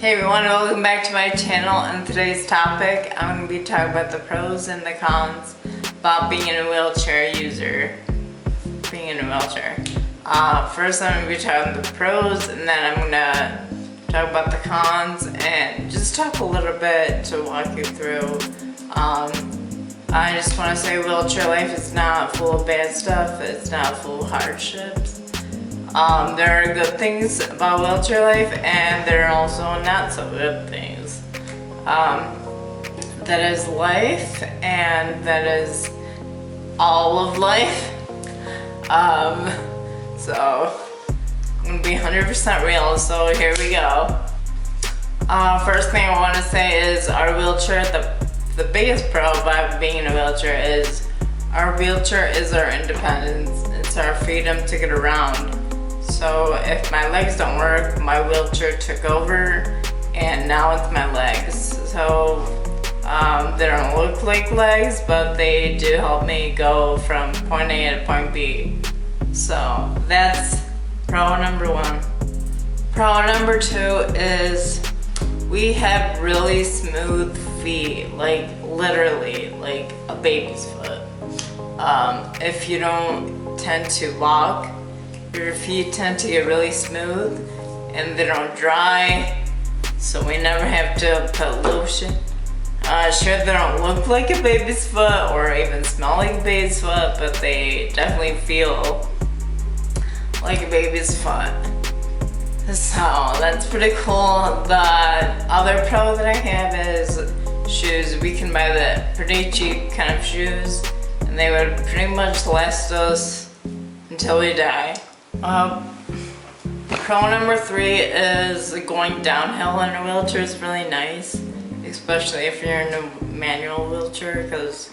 Hey everyone, welcome back to my channel. And today's topic, I'm going to be talking about the pros and the cons about being a wheelchair user. First I'm going to be talking about the pros, and then I'm going to talk about the cons and just talk a little bit to walk you through. I just want to say wheelchair life is not full of bad stuff, it's not full of hardships. There are good things about wheelchair life, and there are also not so good things. That is life, and that is all of life. So I'm gonna be 100% real, so here we go. First thing I want to say is our wheelchair, the biggest pro about being in a wheelchair is our wheelchair is our independence. It's our freedom to get around. So if my legs don't work, my wheelchair took over, and now it's my legs. So they don't look like legs, but they do help me go from point A to point B. So that's pro number one. Pro number two is we have really smooth feet, like literally like a baby's foot. If you don't tend to walk, your feet tend to get really smooth and they don't dry, so we never have to put lotion. Sure, they don't look like a baby's foot or even smell like a baby's foot, but they definitely feel like a baby's foot. So that's pretty cool. The other pro that I have is shoes. We can buy the pretty cheap kind of shoes, and they would pretty much last us until we die. Pro number three is going downhill in a wheelchair is really nice, especially if you're in a manual wheelchair, because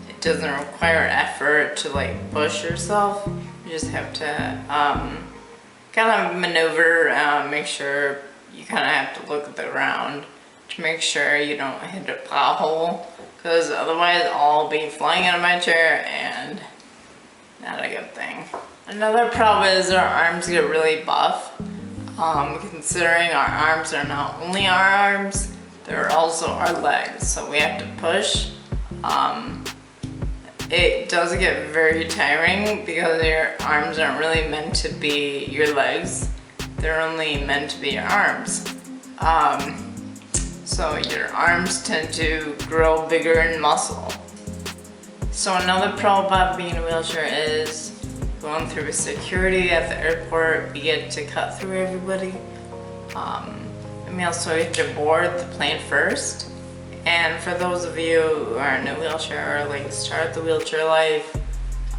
it doesn't require effort to like push yourself. You just have to kind of maneuver, make sure you kind of have to look at the ground to make sure you don't hit a pothole, because otherwise I'll be flying out of my chair and not a good thing. Another problem is our arms get really buff. Considering our arms are not only our arms, they're also our legs, so we have to push. It does get very tiring because your arms aren't really meant to be your legs. They're only meant to be your arms. So your arms tend to grow bigger in muscle. So another pro about being in a wheelchair is going through security at the airport. We get to cut through everybody. And we also have to board the plane first. And for those of you who are in a wheelchair or like start the wheelchair life,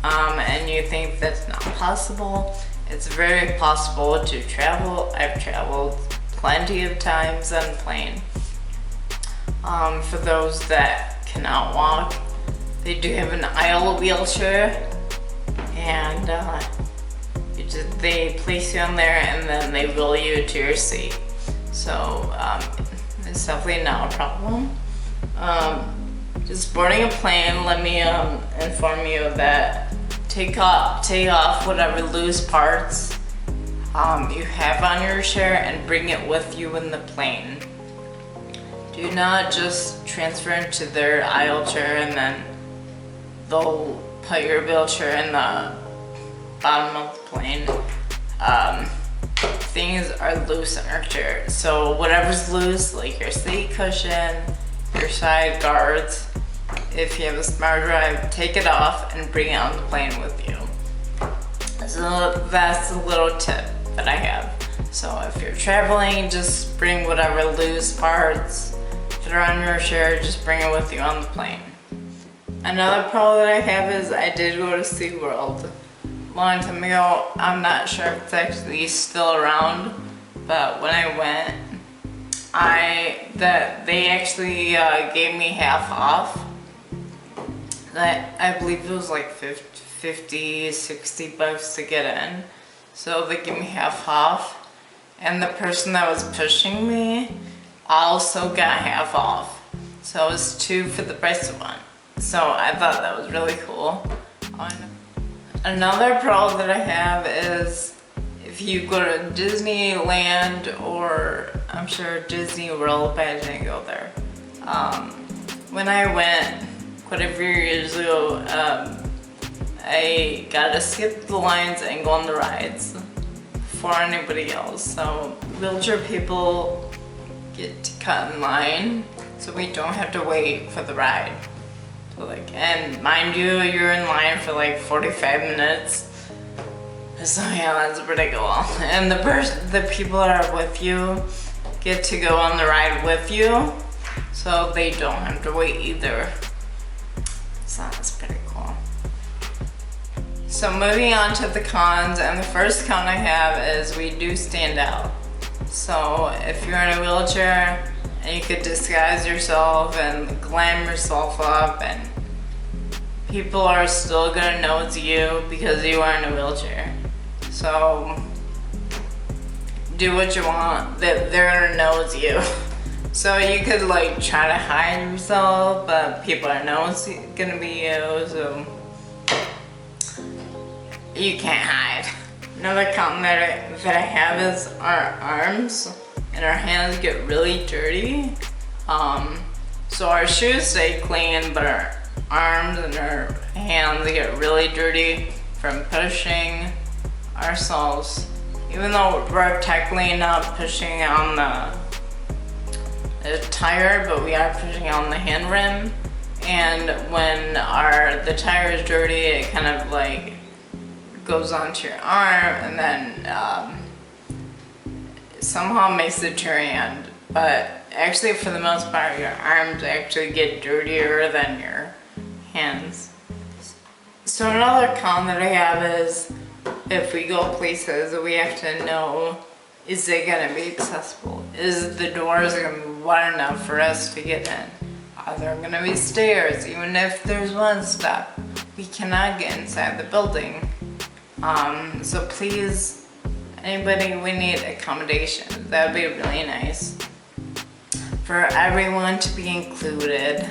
and you think that's not possible, it's very possible to travel. I've traveled plenty of times on plane. For those that cannot walk, they do have an aisle wheelchair, and they place you on there and then they wheel you to your seat. So it's definitely not a problem. Just boarding a plane, let me inform you that take off whatever loose parts you have on your chair and bring it with you in the plane. Do not just transfer into their aisle chair and then they'll put your wheelchair in the bottom of the plane. Things are loose in our chair, so whatever's loose, like your seat cushion, your side guards, if you have a smart drive, take it off and bring it on the plane with you. So that's a little tip that I have. So if you're traveling, just bring whatever loose parts that are on your chair, just bring it with you on the plane. Another pro that I have is I did go to SeaWorld a long time ago. I'm not sure if it's actually still around, but when I went, they actually gave me half off. I believe it was like 50, 60 bucks to get in. So they gave me half off. And the person that was pushing me also got half off. So it was 2 for the price of 1. So I thought that was really cool. Another pro that I have is if you go to Disneyland or I'm sure Disney World, but I didn't go there. When I went quite a few years ago, I got to skip the lines and go on the rides before anybody else. So wheelchair people get to cut in line, so we don't have to wait for the ride. So like, and mind you, you're in line for like 45 minutes. So yeah, that's pretty cool. And the people that are with you get to go on the ride with you, so they don't have to wait either. So that's pretty cool. So moving on to the cons, and the first con I have is we do stand out. So if you're in a wheelchair and you could disguise yourself and glam yourself up, and people are still gonna know it's you because you are in a wheelchair. So do what you want, they're gonna know it's you. So you could like try to hide yourself, but people are know it's gonna be you, so you can't hide. Another con that I have is our arms and our hands get really dirty. So our shoes stay clean, but our arms and our hands get really dirty from pushing ourselves. Even though we're technically not pushing on the tire, but we are pushing on the hand rim. And when the tire is dirty, it kind of like goes onto your arm, and then somehow makes it to your hand. But actually, for the most part, your arms actually get dirtier than your hands. So another con that I have is if we go places, we have to know, is it gonna be accessible? Is the doors gonna be wide enough for us to get in? Are there gonna be stairs? Even if there's one step, we cannot get inside the building. So please, anybody, we need accommodations. That would be really nice for everyone to be included.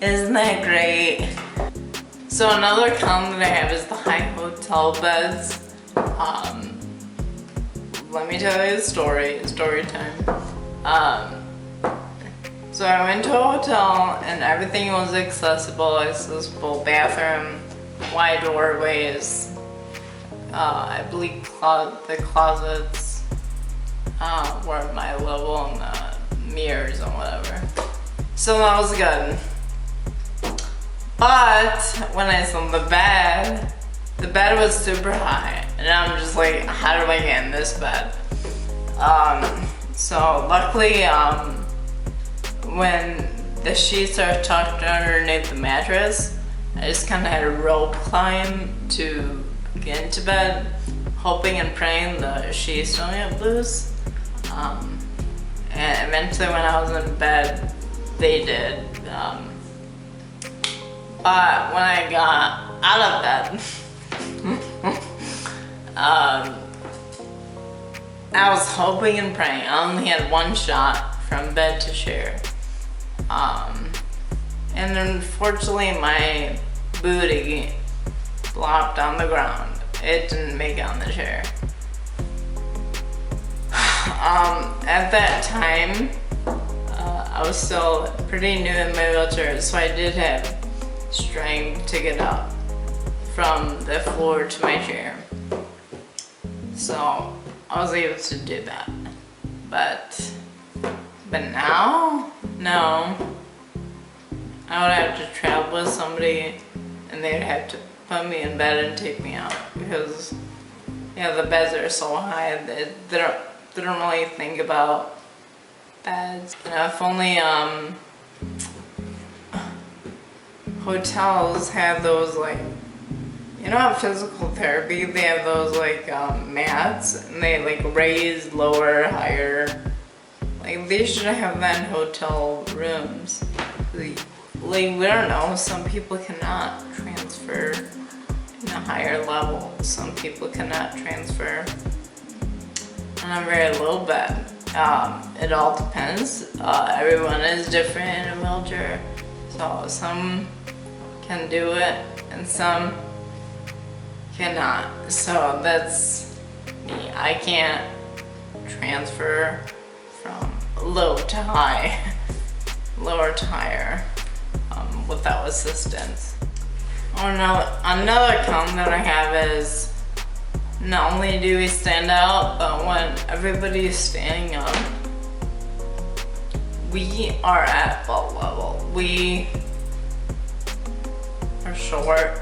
Isn't that great? So another con that I have is the high hotel beds. Let me tell you a story time. So I went to a hotel and everything was accessible bathroom, wide doorways, I believe the closets were at my level, and the mirrors and whatever. So that was good. But when I saw the bed was super high, and I'm just like, how do I get in this bed? So luckily, when the sheets are tucked underneath the mattress, I just kind of had a rope climb to get into bed, hoping and praying the sheets don't get loose. And eventually when I was in bed, they did. But when I got out of bed, I was hoping and praying. I only had one shot from bed to chair. And unfortunately my booty flopped on the ground. It didn't make it on the chair. At that time, I was still pretty new in my wheelchair, so I did have strength to get up from the floor to my chair. So I was able to do that. But now, no. I would have to travel with somebody and they'd have to put me in bed and take me out, because the beds are so high that they don't really think about beds. If only hotels have those, like, at physical therapy they have those like mats, and they like raise, lower, higher. Like, they should have that in hotel rooms. Like, we don't know, some people cannot transfer in a higher level. Some people cannot transfer on a very low bed. It all depends. Everyone is different in a wheelchair. So some can do it and some cannot. So that's me. I can't transfer from to high, lower tire without assistance. Another con that I have is not only do we stand out, but when everybody is standing up, we are at butt level. We are short,